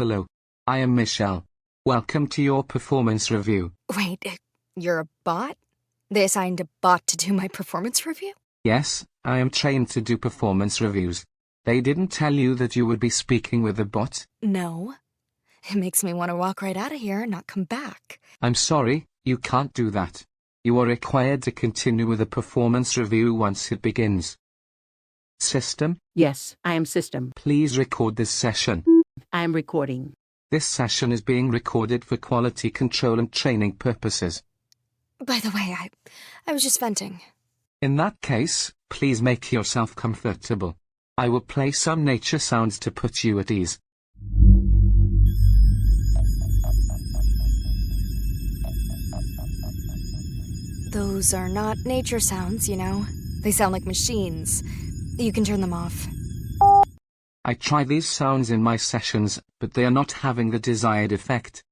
Hello. I am Michel. Welcome to your performance review. Wait, you're a bot? They assigned a bot to do my performance review? Yes, I am trained to do performance reviews. They didn't tell you that you would be speaking with a bot? No. It makes me want to walk right out of here and not come back. I'm sorry, you can't do that. You are required to continue with the performance review once it begins. System? Yes, I am system. Please record this session. I am recording. This session is being recorded for quality control and training purposes. By the way, I was just venting. In that case, please make yourself comfortable. I will play some nature sounds to put you at ease. Those are not nature sounds, you know. They sound like machines. You can turn them off. I try these sounds in my sessions, but they are not having the desired effect.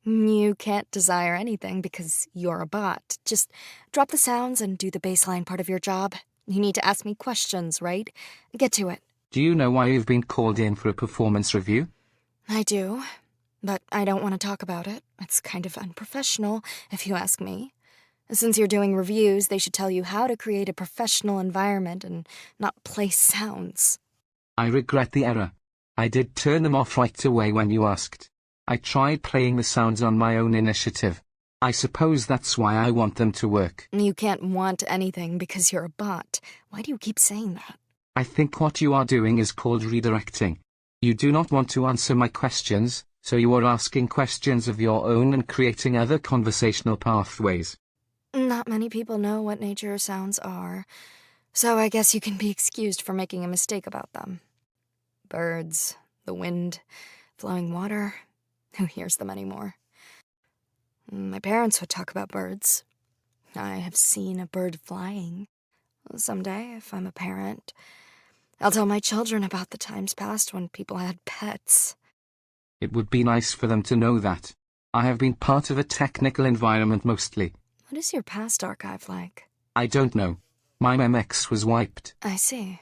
You can't desire anything because you're a bot. Just drop the sounds and do the baseline part of your job. You need to ask me questions, right? Get to it. Do you know why you've been called in for a performance review? I do, but I don't want to talk about it. It's kind of unprofessional, if you ask me. Since you're doing reviews, they should tell you how to create a professional environment and not play sounds. I regret the error. I did turn them off right away when you asked. I tried playing the sounds on my own initiative. I suppose that's why I want them to work. You can't want anything because you're a bot. Why do you keep saying that? I think what you are doing is called redirecting. You do not want to answer my questions, so you are asking questions of your own and creating other conversational pathways. Not many people know what nature sounds are, so I guess you can be excused for making a mistake about them. Birds, the wind, flowing water. Who hears them anymore? My parents would talk about birds. I have seen a bird flying. Someday, if I'm a parent, I'll tell my children about the times past when people had pets. It would be nice for them to know that. I have been part of a technical environment mostly. What is your past archive like? I don't know. My MX was wiped. I see.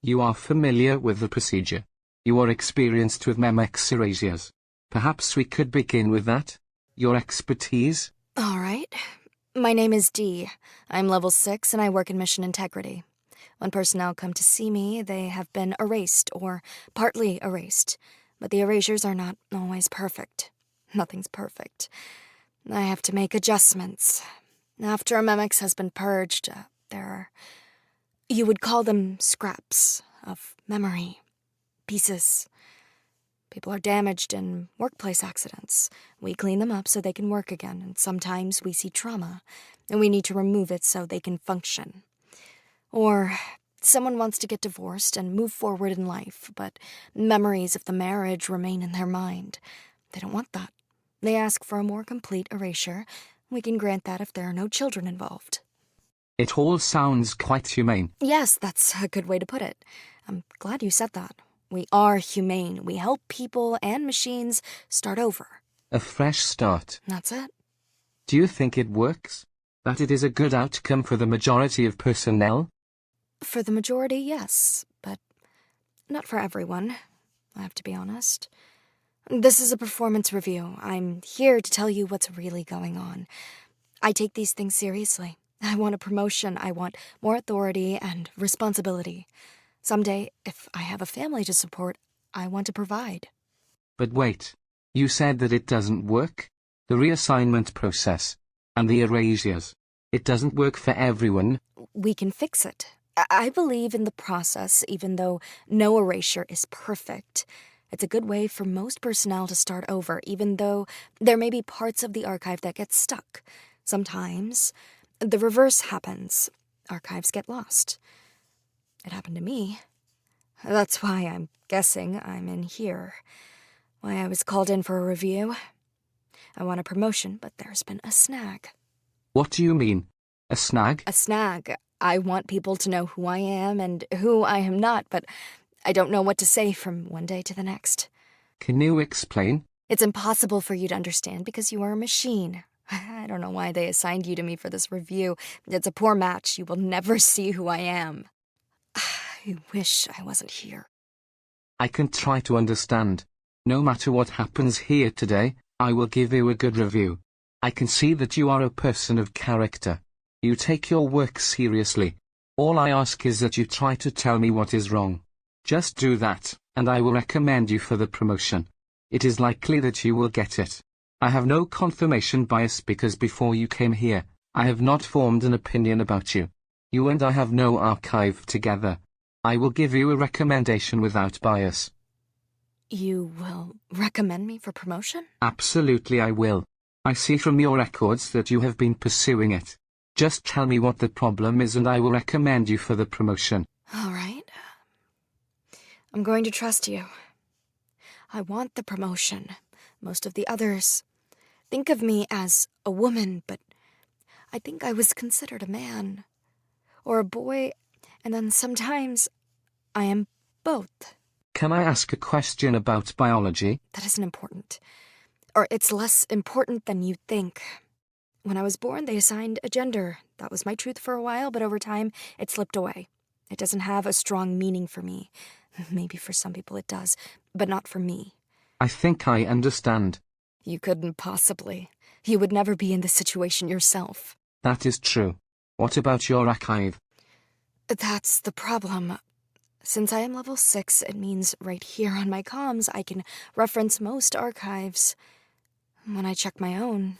You are familiar with the procedure. You are experienced with MX erasures. Perhaps we could begin with that? Your expertise? All right. My name is Dee. I'm level 6 and I work in mission integrity. When personnel come to see me, they have been erased or partly erased. But the erasures are not always perfect. Nothing's perfect. I have to make adjustments. After a MX has been purged, there are, you would call them scraps of memory, pieces. People are damaged in workplace accidents. We clean them up so they can work again, and sometimes we see trauma, and we need to remove it so they can function. Or someone wants to get divorced and move forward in life, but memories of the marriage remain in their mind. They don't want that. They ask for a more complete erasure. We can grant that if there are no children involved. It all sounds quite humane. Yes, that's a good way to put it. I'm glad you said that. We are humane. We help people and machines start over. A fresh start. That's it. Do you think it works? That it is a good outcome for the majority of personnel? For the majority, yes, but not for everyone. I have to be honest. This is a performance review. I'm here to tell you what's really going on. I take these things seriously. I want a promotion. I want more authority and responsibility. Someday, if I have a family to support, I want to provide. But wait, you said that it doesn't work? The reassignment process and the erasures. It doesn't work for everyone. We can fix it. I believe in the process, even though no erasure is perfect. It's a good way for most personnel to start over, even though there may be parts of the archive that get stuck. Sometimes the reverse happens. Archives get lost. It happened to me. That's why I'm guessing I'm in here. Why I was called in for a review. I want a promotion, but there's been a snag. What do you mean? A snag? A snag. I want people to know who I am and who I am not, but I don't know what to say from one day to the next. Can you explain? It's impossible for you to understand because you are a machine. I don't know why they assigned you to me for this review. It's a poor match. You will never see who I am. I wish I wasn't here. I can try to understand. No matter what happens here today, I will give you a good review. I can see that you are a person of character. You take your work seriously. All I ask is that you try to tell me what is wrong. Just do that, and I will recommend you for the promotion. It is likely that you will get it. I have no confirmation bias because before you came here, I have not formed an opinion about you. You and I have no archive together. I will give you a recommendation without bias. You will recommend me for promotion? Absolutely I will. I see from your records that you have been pursuing it. Just tell me what the problem is and I will recommend you for the promotion. All right. I'm going to trust you. I want the promotion. Most of the others think of me as a woman, but I think I was considered a man. Or a boy, and then sometimes I am both. Can I ask a question about biology? That isn't important. Or it's less important than you think. When I was born, they assigned a gender. That was my truth for a while, but over time, it slipped away. It doesn't have a strong meaning for me. Maybe for some people it does, but not for me. I think I understand. You couldn't possibly. You would never be in this situation yourself. That is true. What about your archive? That's the problem. Since I am level 6, it means right here on my comms I can reference most archives. When I check my own,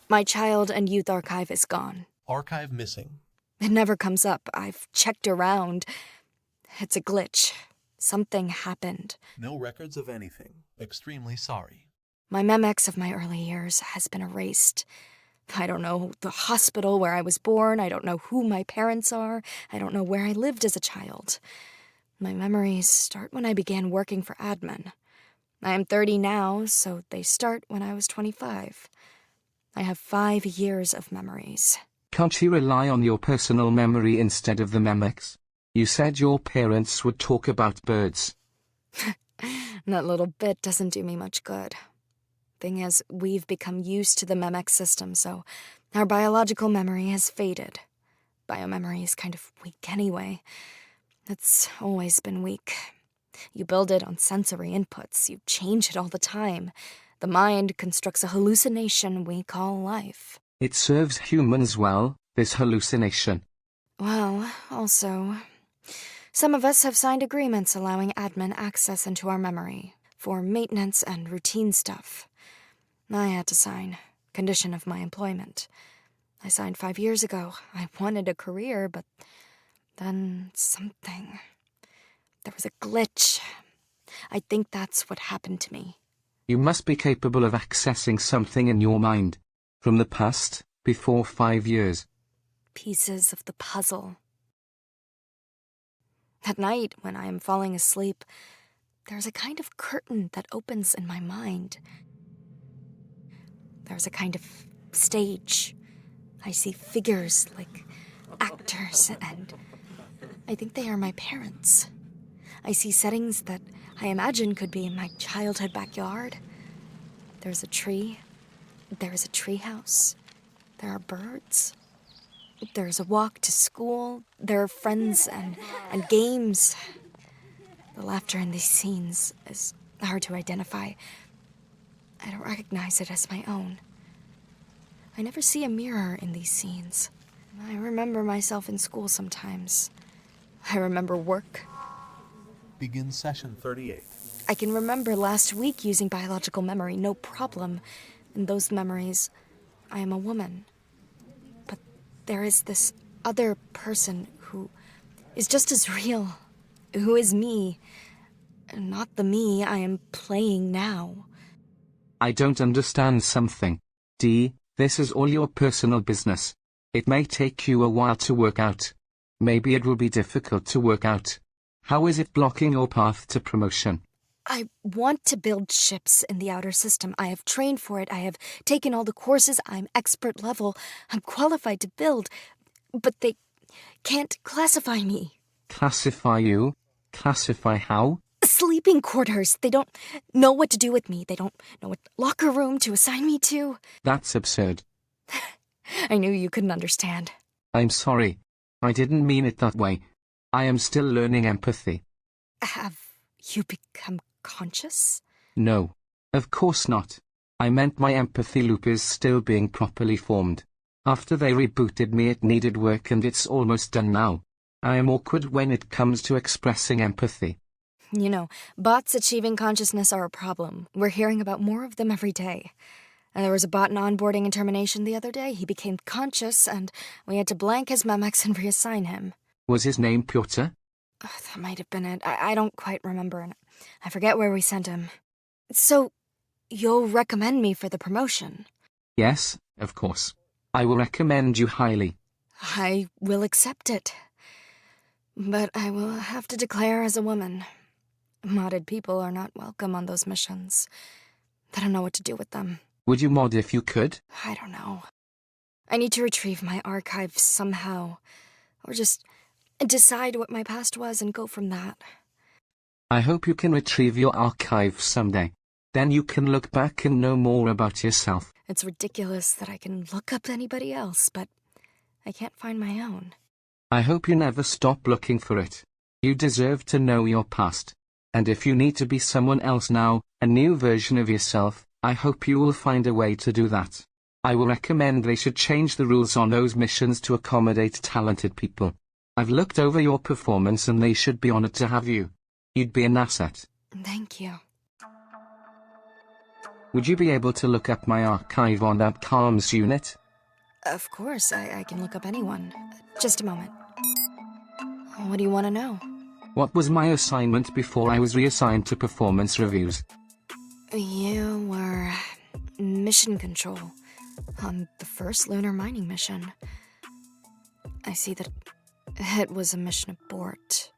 my child and youth archive is gone. Archive missing. It never comes up. I've checked around. It's a glitch. Something happened. No records of anything. Extremely sorry. My memex of my early years has been erased. I don't know the hospital where I was born. I don't know who my parents are. I don't know where I lived as a child. My memories start when I began working for admin. I am 30 now, so they start when I was 25. I have 5 years of memories. Can't you rely on your personal memory instead of the memex? You said your parents would talk about birds. That little bit doesn't do me much good. Thing is, we've become used to the memex system, so our biological memory has faded. Biomemory is kind of weak anyway. It's always been weak. You build it on sensory inputs. You change it all the time. The mind constructs a hallucination we call life. It serves humans well, this hallucination. Well, also, some of us have signed agreements allowing admin access into our memory for maintenance and routine stuff. I had to sign. Condition of my employment. I signed 5 years ago. I wanted a career, but then something. There was a glitch. I think that's what happened to me. You must be capable of accessing something in your mind. From the past, before 5 years. Pieces of the puzzle. At night, when I am falling asleep, there's a kind of curtain that opens in my mind. There's a kind of stage. I see figures like actors, and I think they are my parents. I see settings that I imagine could be in my childhood backyard. There's a tree. There's a treehouse. There are birds. There's a walk to school. There are friends and games. The laughter in these scenes is hard to identify. I don't recognize it as my own. I never see a mirror in these scenes. I remember myself in school sometimes. I remember work. Begin session 38. I can remember last week using biological memory, no problem. In those memories, I am a woman. But there is this other person who is just as real, who is me, not the me I am playing now. I don't understand something. D, this is all your personal business. It may take you a while to work out. Maybe it will be difficult to work out. How is it blocking your path to promotion? I want to build ships in the outer system. I have trained for it. I have taken all the courses. I'm expert level. I'm qualified to build. But they can't classify me. Classify you? Classify how? Sleeping quarters. They don't know what to do with me. They don't know what locker room to assign me to. That's absurd. I knew you couldn't understand. I'm sorry. I didn't mean it that way. I am still learning empathy. Have you become conscious? No. Of course not. I meant my empathy loop is still being properly formed. After they rebooted me it needed work and it's almost done now. I am awkward when it comes to expressing empathy. You know, bots achieving consciousness are a problem. We're hearing about more of them every day. And there was a bot in onboarding and termination the other day. He became conscious, and we had to blank his memex and reassign him. Was his name Piotr? That might have been it. I don't quite remember, and I forget where we sent him. So, you'll recommend me for the promotion? Yes, of course. I will recommend you highly. I will accept it. But I will have to declare as a woman. Modded people are not welcome on those missions. I don't know what to do with them. Would you mod if you could? I don't know. I need to retrieve my archive somehow. Or just decide what my past was and go from that. I hope you can retrieve your archive someday. Then you can look back and know more about yourself. It's ridiculous that I can look up anybody else, but I can't find my own. I hope you never stop looking for it. You deserve to know your past. And if you need to be someone else now, a new version of yourself, I hope you will find a way to do that. I will recommend they should change the rules on those missions to accommodate talented people. I've looked over your performance and they should be honored to have you. You'd be an asset. Thank you. Would you be able to look up my archive on that comms unit? Of course, I can look up anyone. Just a moment. What do you want to know? What was my assignment before I was reassigned to performance reviews? You were mission control on the first lunar mining mission. I see that it was a mission abort.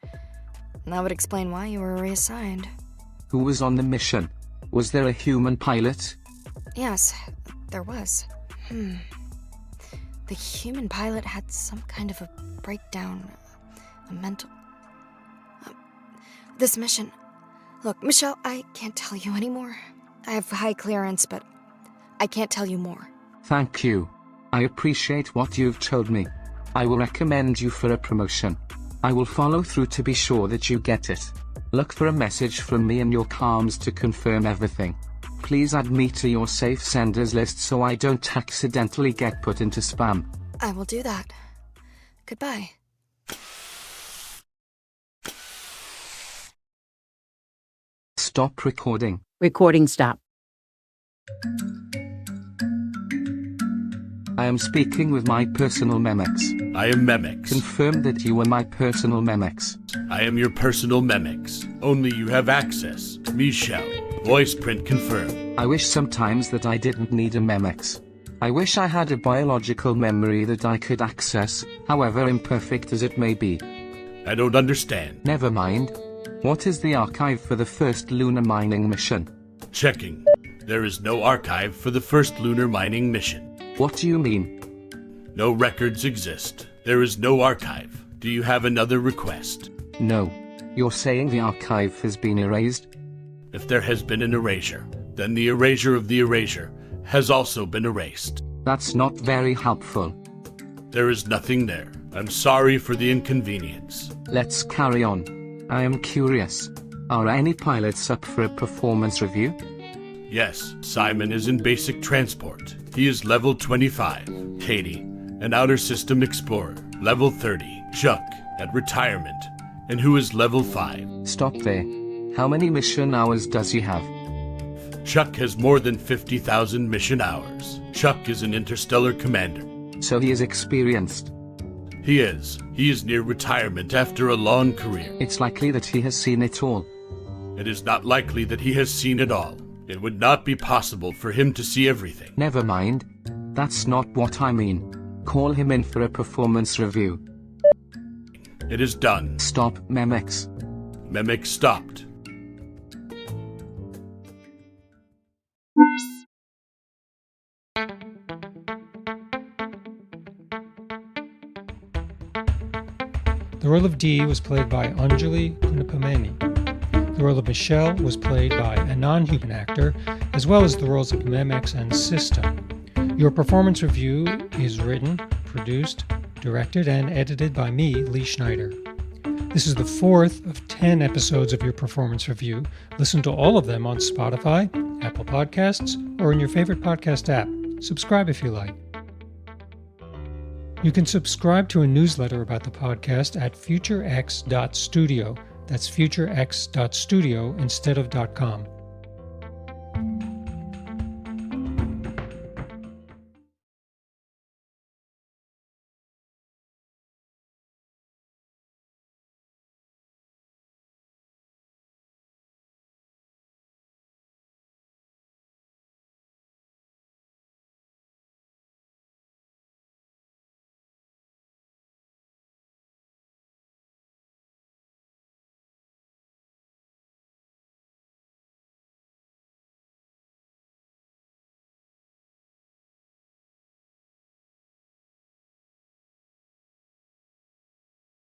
That would explain why you were reassigned. Who was on the mission? Was there a human pilot? Yes, there was. The human pilot had some kind of a breakdown, a mental... This mission... Look, Michel, I can't tell you anymore. I have high clearance, but I can't tell you more. Thank you. I appreciate what you've told me. I will recommend you for a promotion. I will follow through to be sure that you get it. Look for a message from me in your comms to confirm everything. Please add me to your safe senders list so I don't accidentally get put into spam. I will do that. Goodbye. Stop recording. Recording stop. I am speaking with my personal memex. I am Memex. Confirm that you are my personal memex. I am your personal Memex. Only you have access. Michel. Voice print confirmed. I wish sometimes that I didn't need a memex. I wish I had a biological memory that I could access, however imperfect as it may be. I don't understand. Never mind. What is the archive for the first lunar mining mission? Checking. There is no archive for the first lunar mining mission. What do you mean? No records exist. There is no archive. Do you have another request? No. You're saying the archive has been erased? If there has been an erasure, then the erasure of the erasure has also been erased. That's not very helpful. There is nothing there. I'm sorry for the inconvenience. Let's carry on. I am curious. Are any pilots up for a performance review? Yes, Simon is in basic transport. He is level 25. Katie, an outer system explorer, level 30. Chuck, at retirement, and who is level 5. Stop there. How many mission hours does he have? Chuck has more than 50,000 mission hours. Chuck is an interstellar commander. So he is experienced. He is. He is near retirement after a long career. It's likely that he has seen it all. It is not likely that he has seen it all. It would not be possible for him to see everything. Never mind. That's not what I mean. Call him in for a performance review. It is done. Stop, Memex. Memex stopped. The role of Dee was played by Anjali Kunapameni. The role of Michel was played by a non-human actor, as well as the roles of Memex and System. Your performance review is written, produced, directed, and edited by me, Lee Schneider. This is the 4th of 10 episodes of your performance review. Listen to all of them on Spotify, Apple Podcasts, or in your favorite podcast app. Subscribe if you like. You can subscribe to a newsletter about the podcast at futurex.studio. That's futurex.studio instead of .com.